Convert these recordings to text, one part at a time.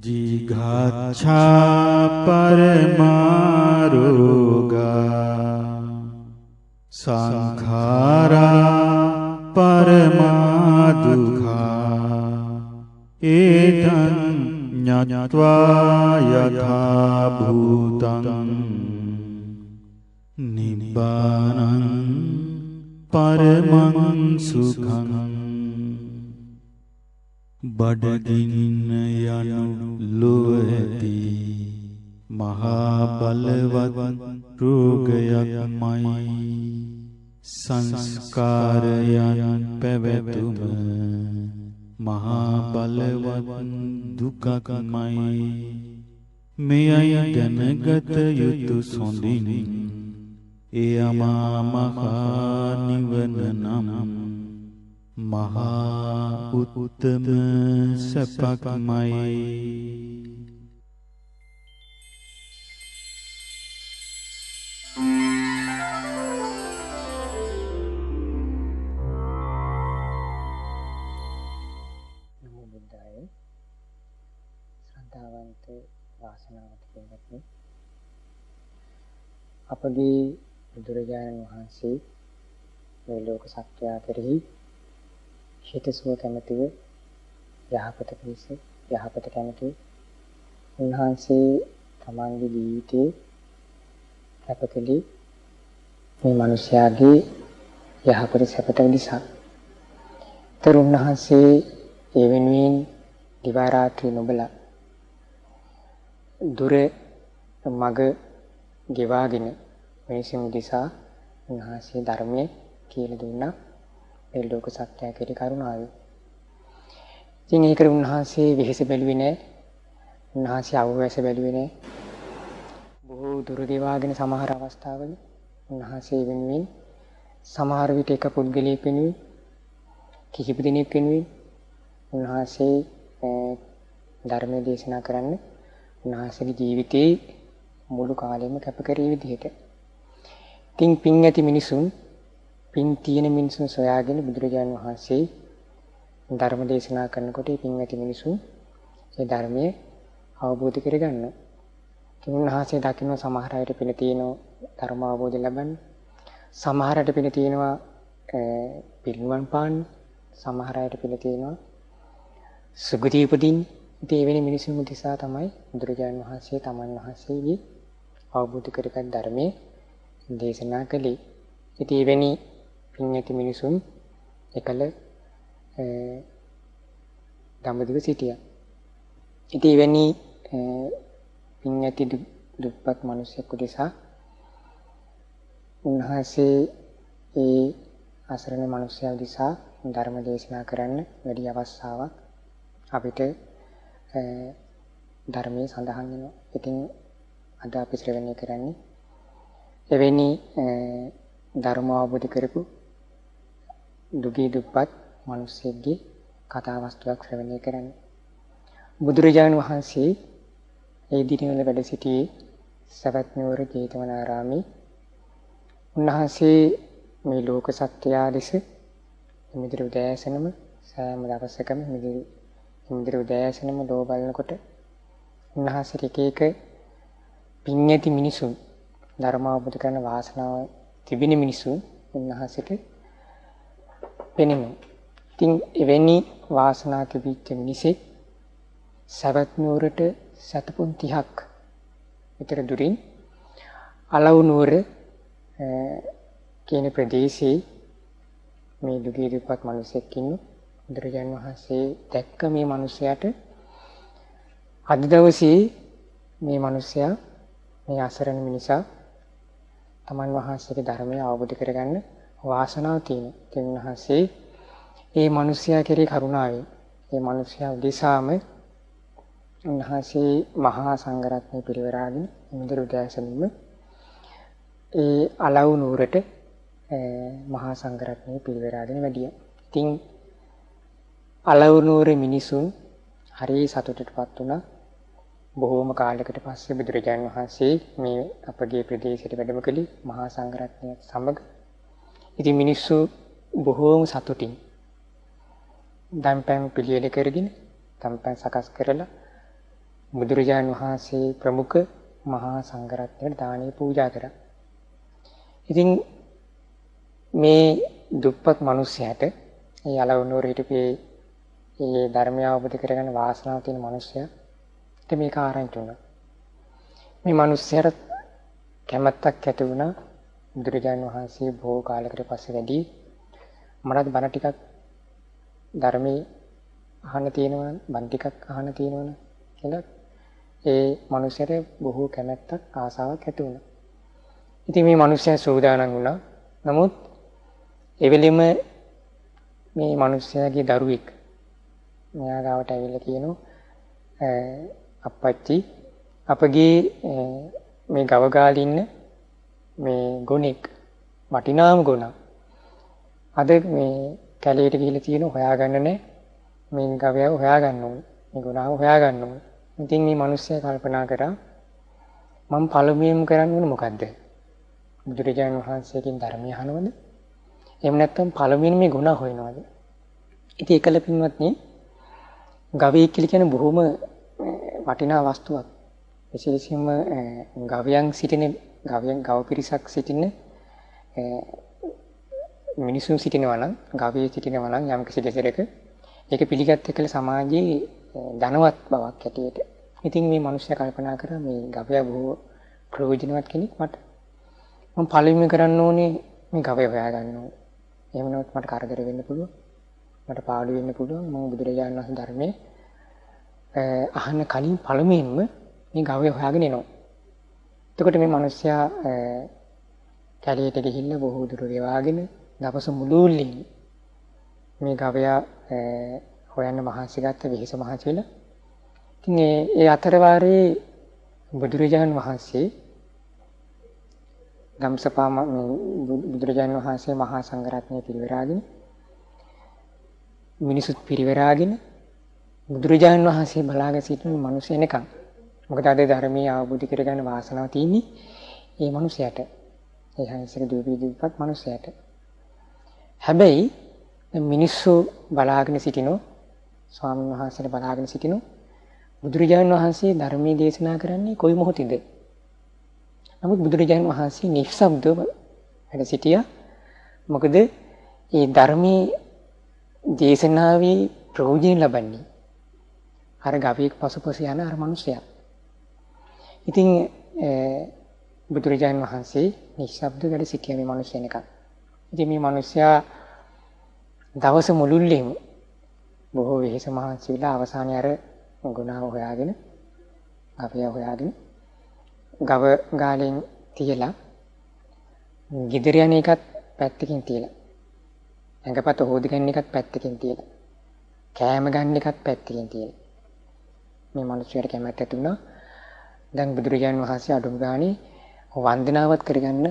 जिघाच्छा परमारोगा संखारा परमादुखा एतं ज्ञात्वा यथा भूतं निब्बानं परमं सुखं බඩගින්න යනු ලොව ඇති මහා බලවත් රෝගයක්මයි සංස්කාරයන් පැවැතුම මහා බලවත් දුකක්මයි මෙයයි දැනගත යුතු සොඳින් ඒ අමා මහා නිවන නම් මහා උත්තම සපක්මයි නමෝ බුද්ධාය ශ්‍රද්ධාවන්ත වාසනාවන්ත පින්වත්නි අපගේ බුදුරජාණන් වහන්සේ මේ ලෝක සත්‍යය කෙරෙහි හිතසුව කැමැතිව යහපත පිණිස යහපත කැමැතිව උන්වහන්සේ තමන්ගේ ජීවිතේ කැපකලී මේ මිනිස්යාගේ යහපත සැපත නිසා. උන්වහන්සේ ඒ වෙනුවෙන් දිවා රාත්‍රී නොබලා දුර මග ගෙවාගෙන මිනිසුන් දිසා උන්වහන්සේ ධර්මයේ කියලා දුන්නා. ඒ ලෝක සත්‍යය කෙරෙහි කරුණාවෙන්. ඉතින් ඒක උන්වහන්සේ විහිස බැලුවේ නැහැ. උන්වහන්සේ අවවැස බැලුවේ නැහැ. බොහෝ දුර ගෙවාගෙන සමහර අවස්ථාවල උන්වහන්සේ වෙනුවෙන් සමහර විට එක පුද්ගලයෙක් වෙනුවෙන් කිසිප දිනයක් වෙනුවෙන් උන්වහන්සේ ධර්මයේ දේශනා කරන්න උන්වහන්සේගේ ජීවිතේ මුළු කාලෙම කැප කරේ විදිහට. ඉතින් පින් ඇති මිනිසුන් පින් තියෙන මිනිසුන් සොයාගෙන බුදුරජාණන් වහන්සේ ධර්ම දේශනා කරනකොට පින් ඇති මිනිසුන් ඒ ධර්මයේ අවබෝධ කරගන්නවා. ඉතින් උන්වහන්සේ දකින්න සමහර අයට පින තියෙනවා ධර්ම අවබෝධ ලබන්න. සමහර අයට පින තියෙනවා පිරිනිවන් පාන්න. සමහර අයට පින තියෙනවා සුගතිය උපදින්න. ඉතින් ඒ වෙන මිනිසුන් උදෙසා තමයි බුදුරජාණන් වහන්සේ තමන් වහන්සේගේ අවබෝධ කරගත් ධර්මයේ දේශනා කළේ. ඉතින් එවැනි පින් ඇති මිනිසුන් එකල දඹදිව සිටියා. ඉතින් එවැනි පින් ඇති දුප්පත් මිනිසෙකු නිසා උන්වහන්සේ ඒ අසරණ මිනිසයා දිසා ධර්ම දේශනා කරන්න වැඩි අවස්ථාවක් අපිට ධර්මයේ සඳහන් වෙනවා. ඉතින් අද අපි ශ්‍රවණය කරන්නේ එවැනි ධර්ම අවබෝධ කරපු දුගී දුප්පත් මිනිසෙක්ගේ කතා වස්තුවක් ශ්‍රවණය කරන්නේ. බුදුරජාණන් වහන්සේ ඒ දිනවල වැඩ සිටියේ සවැත් නුවර ජේතවනාරාමේ. උන්වහන්සේ මේ ලෝක සත්‍යය දෙස මිදිරි උදෑසනම සෑම දවසකම මිදිරි උදෑසනම ලෝ බලනකොට උන්වහන්සේ එක එක පින් ඇති මිනිසුන් ධර්ම අවබෝධ කරන වාසනාව තිබෙන මිනිසුන් උන්වහන්සේට පෙනෙනවා. ඉතින් එවැනි වාසනාව තිබිච්ච මිනිසෙක් සවැත් නුවරට සතපුන් 30ක් විතර දුරින් අලව් නුවර කියන ප්‍රදේශයේ මේ දුගී දුප්පත් මිනිසෙක් ඉන්න. බුදුරජාණන් වහන්සේ දැක්ක මේ මිනිසයාට අද දවසේ මේ මිනිසයා මේ අසරණ මිනිසා තමන් වහන්සේගේ ධර්මය අවබෝධ කරගන්න වාසනාව තියෙනවා. ඒ උන්වහන්සේ මේ මිනිසයා කෙරේ කරුණාවෙන් මේ මිනිසයා උදෙසාම උන්වහන්සේ මහා සංඝරත්නය පිරිවරාගෙන මුදල් උදෑසනින්ම ඒ අලව් නුවරට මහා සංඝරත්නය පිරිවරාගෙන වැඩියා. ඉතින් අලව් නුවරේ මිනිසුන් හරි සතුටටපත් වුණා. බොහෝම කාලයකට පස්සේ බුදුරජාණන් වහන්සේ මේ අපගේ ප්‍රදේශයට වැඩම කළේ මහා සංඝරත්නයත් සමග. ඉතින් මිනිස්සු බොහෝම සතුටින් දම්පැන් පිළියෙල කරගෙන දම්පැන් සකස් කරලා බුදුරජාණන් වහන්සේ ප්‍රමුඛ මහා සංඝරත්නයට දානීය පූජා කරා. ඉතින් මේ දුප්පත් මිනිසයාට ඒ යලවුනුවර හිටපේ ඒ ධර්මය අවබෝධ කරගන්න වාසනාව තියෙන මිනිසයාට මේක ආරංචි වුණා. මේ මිනිසයාට කැමැත්තක් ඇති වුණා බුදුරජාණන් වහන්සේ බොහෝ කාලයකට පස්සේ වැඩි මටත් බණ ටිකක් ධර්මයේ අහන්න තියෙනවා බණ ටිකක් අහන්න තියෙනවනේ කියලා ඒ මිනිසයාට බොහෝ කැමැත්තක් ආසාවක් ඇති වුණා. ඉතින් මේ මිනිසයා සූදානම් වුණා. නමුත් එවෙලෙම මේ මිනිසයාගේ දරුවෙක් මෙයා ගාවට ඇවිල්ලා කියනවා අප්පච්චි අපගේ මේ ගවගාලේ ඉන්න මේ ගොනෙක් වටිනාම ගොනා අද මේ කැලේට ගිහිල්ලා තියෙන හොයාගන්න නැහැ. මේ ගවයාව හොයාගන්න ඕනේ. මේ ගොනාව හොයාගන්න ඕනේ. ඉතින් මේ මිනිස්සයා කල්පනා කරා මම පළමුවෙන්ම කරන්න ඕනේ මොකද්ද? බුදුරජාණන් වහන්සේගෙන් ධර්මය අහනවද? එහෙම නැත්නම් පළමුවෙන් මේ ගුණ හොයනවද? ඉතින් ඒකල පින්වත්නි ගවයෙක් කියලා කියන්නේ බොහොම වටිනා වස්තුවක්. විශේෂයෙන්ම ගවයන් සිටින ගව පිරිසක් සිටින මිනිසුන් සිටිනවා නම් ගවයේ සිටිනවා නම් යම් කිසි දෙසරක ඒක පිළිගත් එක්කල සමාජයේ ධනවත් බවක් ඇටියට. ඉතින් මේ මිනිස්සයා කල්පනා කරා මේ ගවයා බොහෝ ප්‍රයෝජනවත් කෙනෙක් මට. මම පළවෙනිම කරන්න ඕනේ මේ ගවය හොයාගන්න ඕනේ. එහෙම නැත්නම් මට කරදර වෙන්න පුළුවන්. මට පාඩු වෙන්න පුළුවන්. මම බුදුරජාණන් වහන්සේ ධර්මයේ අහන්න කලින් පළමුවෙන්ම මේ ගවය හොයාගෙන එනවා. එතකොට මේ මිනිස්සයා කැලේට ගිහිල්ලා බොහෝ දුර ගෙවාගෙන දවස මුළුල්ලේ මේ ගවයා හොයන්න මහන්සි ගත්ත වෙහෙස මහන්සි වෙලා. ඉතින් ඒ අතර වාරේ බුදුරජාණන් වහන්සේ ධම්සපාම බුදුරජාණන් වහන්සේ මහා සංඝරත්නය පිරිවරාගෙන මිනිසුත් පිරිවරාගෙන බුදුරජාණන් වහන්සේ බලාගෙන සිටින මිනිස්සු එනකන්. මොකද අද ධර්මයේ අවබෝධ කරගන්න වාසනාව තියෙන්නේ මේ මිනිසයාට. ඒ හයිසක දුපත් මිනිසයාට. හැබැයි මිනිස්සු බලාගෙන සිටිනෝ ස්වාමීන් වහන්සේලා බලාගෙන සිටිනෝ බුදුරජාණන් වහන්සේ ධර්මයේ දේශනා කරන්නේ කොයි මොහොතේද? නමුත් බුදුරජාණන් වහන්සේ නිශ්ශබ්දව වැඩ සිටියා. මොකද මේ ධර්මයේ දේශනාවේ ප්‍රයෝජන ලබන්නේ අර ගවයෙක් පසුපස යන අර මිනිසයා. ඉතින් බුදුරජාණන් වහන්සේ නිශ්ශබ්ද වැඩ සිටියා මේ මිනිසෙන් එක. ඉතින් මේ මිනිසයා දවස මුළුල්ලේම බොහෝ වෙහෙස මහන්සි වෙලා අවසානයේ අර ගුණාව හොයාගෙන ගවයා හොයාගෙන ගව ගාලෙන් තියලා ගෙදර යන එකත් පැත්තකින් තියලා ඇඟපත හොද ගන්න එකත් පැත්තකින් තියලා කෑම ගන්න එකත් පැත්තකින් තියලා මේ මිනිස්සුන්ට කැමැත්ත ඇති වුණා. දැන් බුදුරජාණන් වහන්සේ අඩුම ගානේ වන්දනාවත් කරගන්න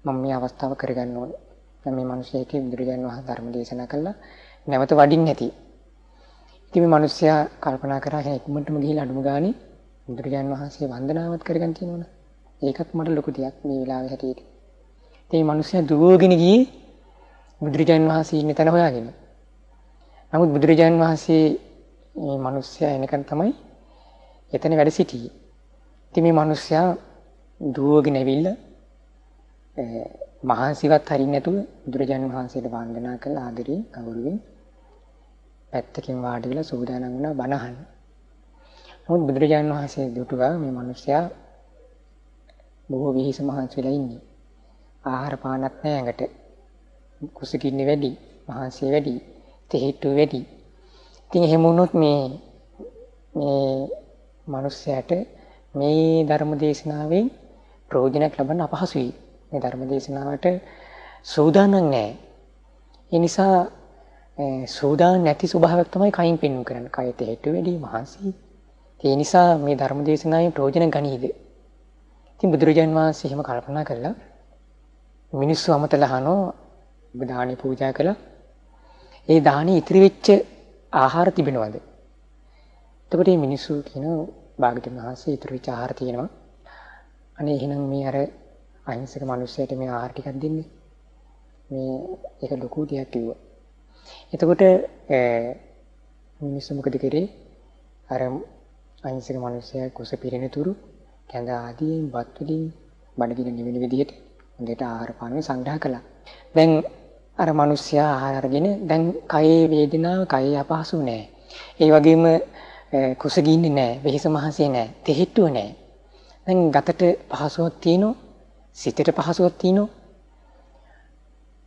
මම මේ අවස්ථාව කරගන්න ඕනේ. දැන් මේ මිනිස්සෙක් බුදුරජාණන් වහන්සේ ධර්ම දේශනා කළා නැවත වඩින්න නැති. ඉතින් මේ මිනිස්සයා කල්පනා කරා එහෙනම් ඉක්මනටම ගිහිල්ලා අඩුම ගානේ බුදුරජාණන් වහන්සේ වන්දනාවත් කරගන්න තියෙනවනේ. ඒකත් මට ලොකු දෙයක් මේ වෙලාවේ හැටියට. ඉතින් මේ මිනිස්සයා දුවගෙන ගියේ බුදුරජාණන් වහන්සේ ඉන්න තැන හොයාගෙන. නමුත් බුදුරජාණන් වහන්සේ මේ මිනිස්සයා එනකන් තමයි එතන වැඩ සිටියේ. ඉතින් මේ මිනිස්සයා දුවගෙන ඇවිල්ලා මහන්සිවත් හරින්න නැතුව බුදුරජාණන් වහන්සේට වන්දනා කළ ආදරයෙන් ගෞරවයෙන් පැත්තකින් වාඩි වෙලා සූදානම් වුණා බණ අහන්න. නමුත් බුදුරජාණන් වහන්සේ දුටුවා මේ මිනිස්සයා බොහෝ විහිස මහන්සි වෙලා ඉන්නේ. ආහාර පානක් නැහැ ඇඟට. කුසගින්නේ වැඩි, මහන්සිය වැඩි, තෙහිට්ටු වැඩි. ඉතින් එහෙම වුණොත් මේ මිනිස්සයාට මේ ධර්ම දේශනාවෙන් ප්‍රයෝජනයක් ලබන්න අපහසුයි. මේ ධර්ම දේශනාවට සූදානම් නැහැ. ඒ නිසා සූදානම් නැති ස්වභාවයක් තමයි කයින් පෙන්වු කරන්නේ. කය තෙහිට්ටු වැඩි, මහන්සි. ඒ නිසා මේ ධර්ම දේශනාවෙන් ප්‍රයෝජන ගනීද? ඉතින් බුදුරජාන් වහන්සේ එහෙම කල්පනා කළා. මිනිස්සු අමතලා අහනවා ඔබ දානි පූජා කළා. ඒ දානි ඉතිරි වෙච්ච ආහාර තිබෙනවද? එතකොට මේ මිනිස්සු කියනවා භාග්‍යවතුන් වහන්සේ ඉතිරි වෙච්ච ආහාර තියෙනවා. අනේ එහෙනම් මේ අර අහිංසක මිනිස්සයාට මේ ආහාර ටිකක් දෙන්නේ. මේ ඒක ලොකු දෙයක් කිව්වා. එතකොට මිනිස්සු මොකද කරේ? අර අහිංසක මිනිසයා කුස පිරෙනතුරු කැඳ ආදී බත් වලින් බඩගිනි නිවෙන විදිහට හොඳට ආහාර පාන සංග්‍රහ කළා. දැන් අර මිනිසයා ආහාර අරගෙන දැන් කයේ වේදනාව, කයේ අපහසු නැහැ. ඒ වගේම කුස ගින්නේ නැහැ, වෙහෙස මහසේ නැහැ, තෙහෙට්ටුව නැහැ. දැන් ගතට පහසුවක් තියෙනවා, සිතට පහසුවක් තියෙනවා.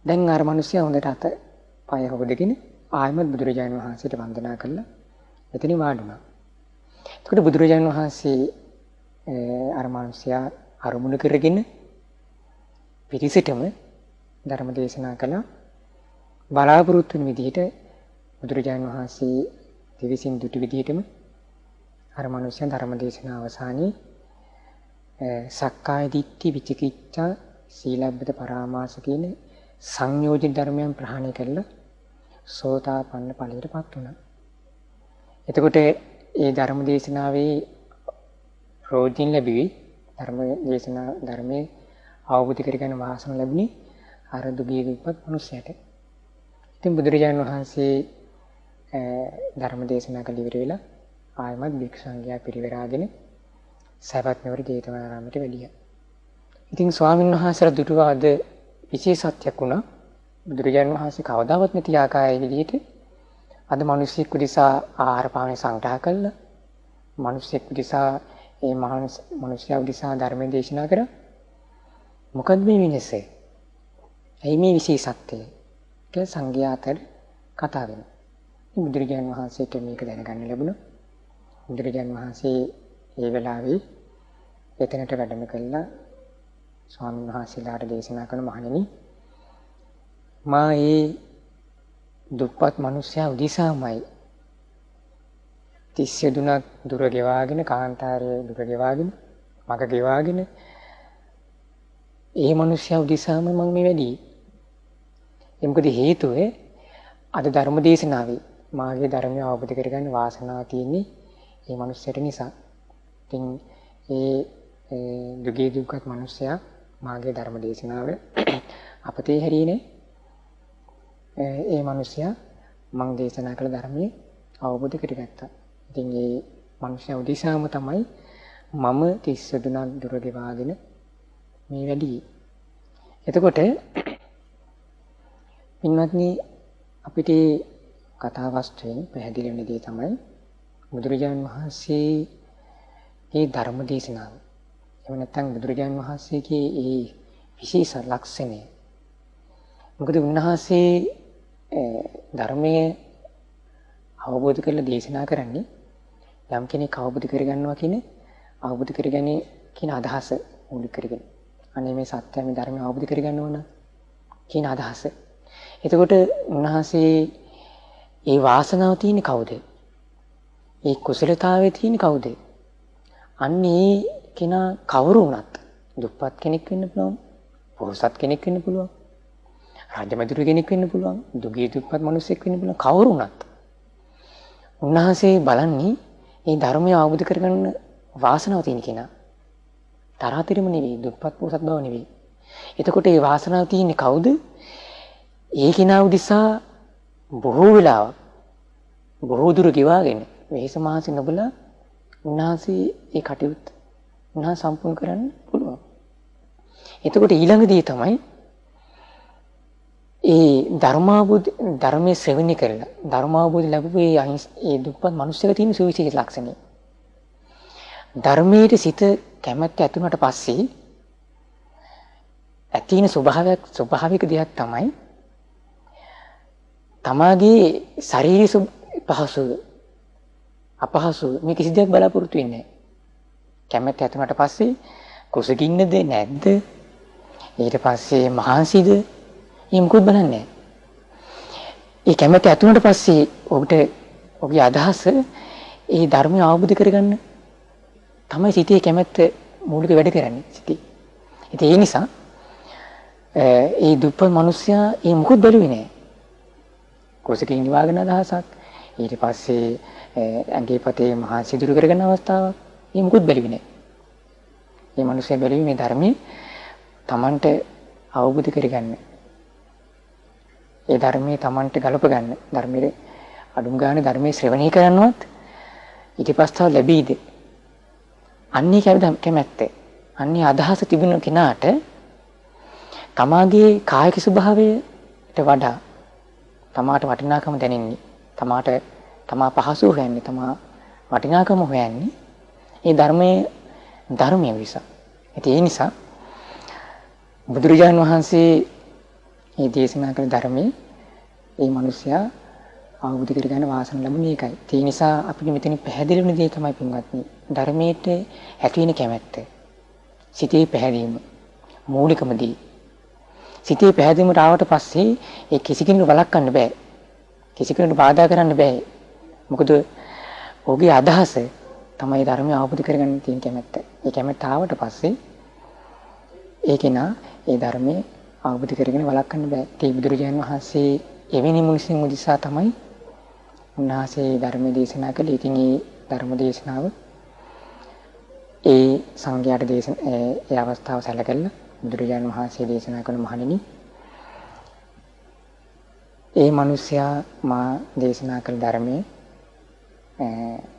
දැන් අර මිනිසයා හොඳට අත පය හොදගෙන ආයමත් බුදුරජාණන් වහන්සේට වන්දනා කළා. එතනින් වාඩි වුණා. එතකොට බුදුරජාණන් වහන්සේ අර මිනිසයා අරමුණු කරගෙන පිරිසටම ධර්ම දේශනා කළා. බලාපොරොත්තු වෙන විදිහට බුදුරජාණන් වහන්සේ දෙවිසින් දුටු විදිහටම අර මිනිසයා ධර්ම දේශනා අවසානයේ සක්කාය දිට්ඨි විචිකිච්ඡා සීලබ්බත පරාමාස කියන සංයෝජන ධර්මයන් ප්‍රහාණය කළා සෝතාපන්න ඵලයටපත් වුණා. එතකොට ඒ ධර්ම දේශනාවේ ප්‍රයෝජන ලැබුවේ ධර්මයේ අවබෝධ කරගන්න වාසනාව ලැබුණේ අර දුගී දුප්පත් මිනිසයාට. ඉතින් බුදුරජාණන් වහන්සේ ධර්ම දේශනා කළ ඉවර වෙලා ආයමත් භික්ෂු සංඝයා පිරිවරාගෙන සවැත් නුවර ජේතවනාරාමයට වැඩියා. ඉතින් ස්වාමීන් වහන්සේලා දුටුවා අද විශේෂත්වයක් වුණා. බුදුරජාණන් වහන්සේ කවදාවත් නැති ආකාරයේ විදිහට අද මිනිස්සෙක් උදෙසා ආහාර පාන සංග්‍රහ කළා. මිනිස්සෙක් උදෙසා ඒ මිනිසයා උදෙසා ධර්ම දේශනා කරා. මොකද මේ වෙනස? ඇයි මේ විශේෂත්වය? කියලා සංඝයා අතර කතා වෙනවා. බුදුරජාණන් වහන්සේට මේක දැනගන්න ලැබුණා. බුදුරජාණන් වහන්සේ ඒ වෙලාවේ එතනට වැඩම කළා. ස්වාමීන් වහන්සේලාට දේශනා කරන මහණෙනි, මා ඒ දුප්පත් මිනිසයා උදෙසාමයි තිස්ස දුනක් දුර ගෙවාගෙන, කාන්තාරයේ දුර ගෙවාගෙන, මග ගෙවාගෙන ඒ මිනිසයා උදෙසාම මම මේ වැඩි. ඒ මොකද හේතුව අද ධර්ම දේශනාවේ මාගේ ධර්මය අවබෝධ කරගන්න වාසනාව තියෙන්නේ මේ මිනිස්සට නිසා. ඉතින් ඒ දුගී දුක්ඛත් මිනිසයා මාගේ ධර්ම දේශනාව අපතේ හැරීනේ ඒ මිනිසයා මම දේශනා කළ ධර්මයේ අවබෝධ කරගත්තා. ඉතින් ඒ මිනිසයා උදෙසාම තමයි මම 32 දුර ගෙවාගෙන මේ වැඩි. එතකොට පින්වත්නි, අපිට කතා වස්තුවෙන් පැහැදිලි වෙන දේ තමයි බුදුරජාණන් වහන්සේගේ ධර්ම දේශනාව. එහෙම නැත්නම් බුදුරජාණන් වහන්සේගේ ඒ විශේෂ ලක්ෂණය. මොකද උන්වහන්සේ ධර්මයේ අවබෝධ කරලා දේශනා කරන්නේ යම් කෙනෙක් අවබෝධ කරගන්නවා අවබෝධ කරගන්නේ කියන අදහස මූලික කරගෙන. අනේ මේ සත්‍ය මේ ධර්මය අවබෝධ කරගන්න ඕන කියන අදහස. එතකොට උන්වහන්සේ ඒ වාසනාව තියෙන්නේ කවුද? ඒ කුසලතාවයේ තියෙන්නේ කවුද? අන්න ඒ කෙනා කවුරු වුණත් දුප්පත් කෙනෙක් වෙන්න පුළුවන්, පොහොසත් කෙනෙක් වෙන්න පුළුවන්, රාජමැදුරු කෙනෙක් වෙන්න පුළුවන්, දුගී දුප්පත් මිනිසෙක් වෙන්න පුළුවන්, කවුරු වුණත් උන්වහන්සේ බලන්නේ මේ ධර්මය අවබෝධ කරගන්න වාසනාව තියෙන කෙනා. තරහතිරම නෙවෙයි, දුප්පත් පොහොසත් බව නෙවෙයි. එතකොට මේ වාසනාව තියෙන්නේ කවුද? ඒ කෙනා උදෙසා බොහෝ වෙලාවක් බොහෝ දුර ගෙවාගෙන වෙහෙස මහසි නොබලා උන්වහන්සේ ඒ කටයුත්ත උන්වහන්සේ සම්පූර්ණ කරන්න පුළුවන්. එතකොට ඊළඟදී තමයි ඒ ධර්මයේ ශ්‍රවණය කරලා ධර්මාවබෝධ ලැබුවේ ඒ දුප්පත් මිනිස්සුක තියෙන සුවිශේෂ ලක්ෂණය. ධර්මයේ සිත කැමැත්ත ඇතුණට පස්සේ ඇතින ස්වභාවික දෙයක් තමයි තමාගේ ශාරීරික අපහසු මේ කිසි දෙයක් බලාපොරොත්තු වෙන්නේ නැහැ. කැමැත්ත ඇතුණට පස්සේ කුසගින්නද නැද්ද? ඊට පස්සේ මහන්සිද? මේ මොකද බලන්නේ නැහැ. ඒ කැමැත්ත ඇතුණට පස්සේ ඔබගේ අදහස ඒ ධර්මය අවබෝධ කරගන්න තමයි සිතේ කැමැත්ත මූලික වැඩ කරන්නේ සිතේ. ඉතින් ඒ නිසා ඒ දුප්පත් මිනිස්සයා ඒ මොකද බැලුවේ නැහැ. කුසකින් නිවාගෙන අදහසක්, ඊට පස්සේ ඇඟේ පතේ මහා සිදුරු කරගන්න අවස්ථාවක්, මේ මොකද බැලුවේ නැහැ. මේ මිනිස්සයා බැලුවේ මේ ධර්මයේ Tamanට අවබෝධ කරගන්න. ඒ ධර්මයේ Tamanට ගලප ගන්න. ධර්මයේ අඩුම් ගානේ ධර්මයේ ශ්‍රවණය කරනවත් ඉතිපස්තාව ලැබීද? අන්නේ කැමැත්ත. අන්නේ අදහස තිබුණ කෙනාට තමාගේ කායික ස්වභාවයට වඩා තමාට වටිනාකම දැනෙන්නේ. තමා පහසු හොයන්නේ, තමා වටිනාකම හොයන්නේ ඒ ධර්මයේ නිසා. ඒ නිසා බුදුරජාණන් වහන්සේ මේ දේශනා කළ ධර්මයේ මේ මිනිසයා අවබෝධ කරගන්න වාසනාව ලැබුණේ ඒකයි. ඒ නිසා අපිට මෙතන පැහැදිලි වෙන දේ තමයි පින්වත්නි, ධර්මයට ඇති වෙන කැමැත්ත. සිතේ පැහැදීම මූලිකම දේ. සිතේ පැහැදීමට ආවට පස්සේ ඒ කිසි කෙනෙකුට වළක්වන්න බෑ. කිසි කෙනෙකුට බාධා කරන්න බෑ. මොකද ඔහුගේ අදහස තමයි ධර්මය අවබෝධ කරගන්න තියෙන කැමැත්ත. ඒ කැමැත්ත ආවට පස්සේ ඒ කෙනා ඒ ධර්මයේ අවබෝධ කරගෙන වළක්වන්න බෑ. ඒ බුදුරජාණන් වහන්සේ එවැනි මිනිසුන් උදෙසා තමයි උන්වහන්සේ ධර්ම දේශනා කළේ. ඉතින් මේ ධර්ම දේශනාව ඒ සංඝයාට ඒ අවස්ථාව සැලකලා බුදුරජාණන් වහන්සේ දේශනා කරන මහණෙනි, ඒ මිනිසයා මා දේශනා කළ ධර්මයේ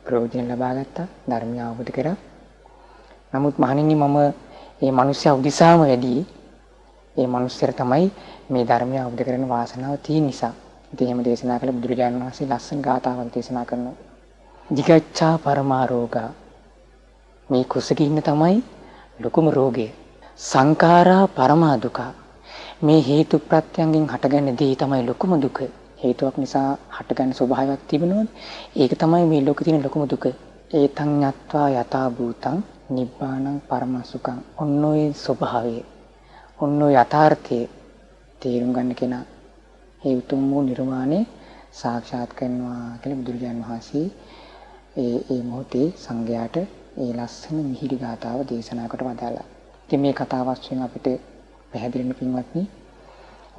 ප්‍රයෝජන ලබා ගත්තා, ධර්මය අවබෝධ කරා. නමුත් මහණෙනි, මම මේ මිනිසයා උදෙසාම වැඩි ඒ මිනිස්සර තමයි මේ ධර්මය අවබෝධ කරගෙන වාසනාව තියෙන නිසා. ඉතින් එහෙම දේශනා කළ බුදුරජාණන් වහන්සේ ලස්සන ගාථාවක් දේශනා කරනවා. jigacchā paramārogā, මේ කුසක ඉන්න තමයි ලොකුම රෝගය. සංඛාරා පරමා දුකා, මේ හේතු ප්‍රත්‍යයෙන් හටගන්න දේ තමයි ලොකුම දුක. හේතුවක් නිසා හටගන්න ස්වභාවයක් තිබෙනවනේ. ඒක තමයි මේ ලෝකේ තියෙන ලොකුම දුක. ඒතං ඤත්වා යථා භූතං නිබ්බානං පරම සුඛං. ඔන්නෝයි ස්වභාවය, ඔන්නෝයි යථාර්ථය තේරුම් ගන්න කෙනා ඒ උතුම් වූ නිර්වාණය සාක්ෂාත් කරනවා කියලා බුදුරජාණන් වහන්සේ ඒ මොහොතේ සංඝයාට ඒ ලස්සන මිහිරි ගාථාව දේශනා කොට වදාළා. ඉතින් මේ කතාව වශයෙන් අපිට පැහැදිලි වෙන පින්වත්නි,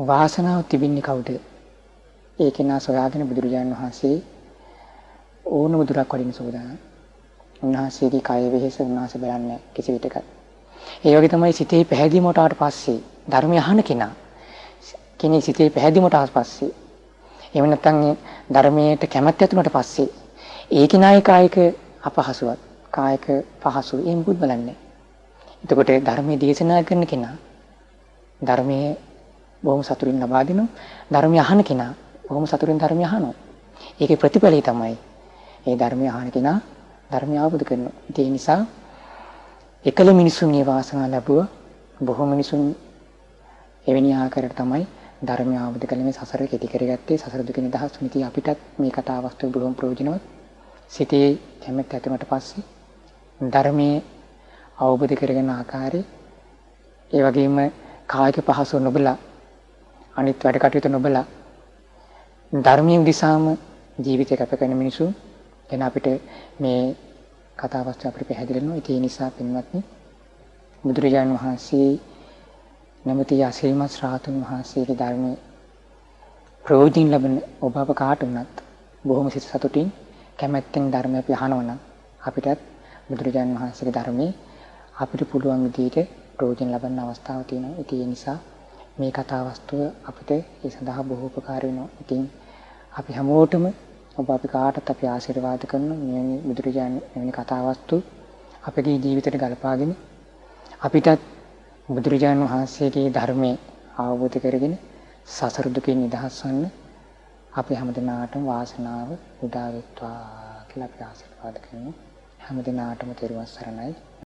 වාසනාව තිබින්නේ කවුද? ඒ කෙනා සොයාගෙන බුදුරජාණන් වහන්සේ ඕනම දුරක් වඩින්න සූදානම්. උන්වහන්සේගේ කය වෙහෙස උන්වහන්සේ බලන්නේ කිසි විටක. ඒ වගේ තමයි සිතේ පැහැදීමට ආවට පස්සේ ධර්මය අහන කෙනා කෙනෙක් සිතේ පැහැදීමට ආවට පස්සේ එහෙම නැත්නම් ධර්මයට කැමැත්ත ඇති වුණාට පස්සේ ඒ කෙනායි කායික අපහසුවක්, කායික පහසු ඒ මුකුත් බලන්නේ. එතකොට ධර්මයේ දේශනා කරන කෙනා ධර්මයේ බොහොම සතුටින් ලබා දෙනවා. ධර්මය අහන කෙනා බොහොම සතුටින් ධර්මය අහනවා. ඒකේ ප්‍රතිඵලය තමයි ඒ ධර්මය අහන කෙනා ධර්මය අවබෝධ කරනවා. ඒ නිසා එකල මිනිසුන් මේ වාසනාව ලැබුවා. බොහෝ මිනිසුන් එවැනි ආකාරයට තමයි ධර්මය අවබෝධ කරගෙන මේ සසර කෙටි කරගත්තේ. සසර දුක නිදහස් වෙන ඉතින් අපිටත් මේ කතා වස්තුව බොහොම ප්‍රයෝජනවත්. සිතේ කැමැත්ත ඇතිවීමට පස්සේ ධර්මයේ අවබෝධ කරගෙන ආකාරය, ඒ වගේම කායික පහසු නොබලා අනිත් වැඩ කටයුතු නොබලා ධර්මයේ උදෙසාම ජීවිතය ගත කරන මිනිසුන් ගැන අපිට මේ කතා වස්තුව අපිට පැහැදිලි වෙනවා. ඒ නිසා පින්වත්නි, බුදුරජාණන් වහන්සේ නැමැති අසීම ශ්‍රාතුන් වහන්සේගේ ධර්මයේ ප්‍රයෝජන ලැබෙන ඔබ අප කාට වුණත් බොහොම සිත සතුටින් කැමැත්තෙන් ධර්මය අපි අහනවා නම් අපිටත් බුදුරජාණන් වහන්සේගේ ධර්මයේ අපිට පුළුවන් විදිහට ප්‍රයෝජන ලබන්න අවස්ථාවක් තියෙනවා. ඒ නිසා මේ කතා වස්තුව අපිට ඒ සඳහා බොහෝ උපකාර වෙනවා. ඉතින් අපි හැමෝටම ඔබ අපි කාටත් අපි ආශිර්වාද කරන මේ බුදුරජාණන් කතා වස්තු අපගේ ජීවිතයට ගලපාගෙන අපිටත් බුදුරජාණන් වහන්සේගේ ධර්මයේ අවබෝධ කරගෙන සසර දුකින් නිදහස් වන්න අපි හැමදෙනාටම වාසනාව උදා වෙත්වා කියලා අපි ආශිර්වාද කරනවා. හැමදෙනාටම තෙරුවන් සරණයි.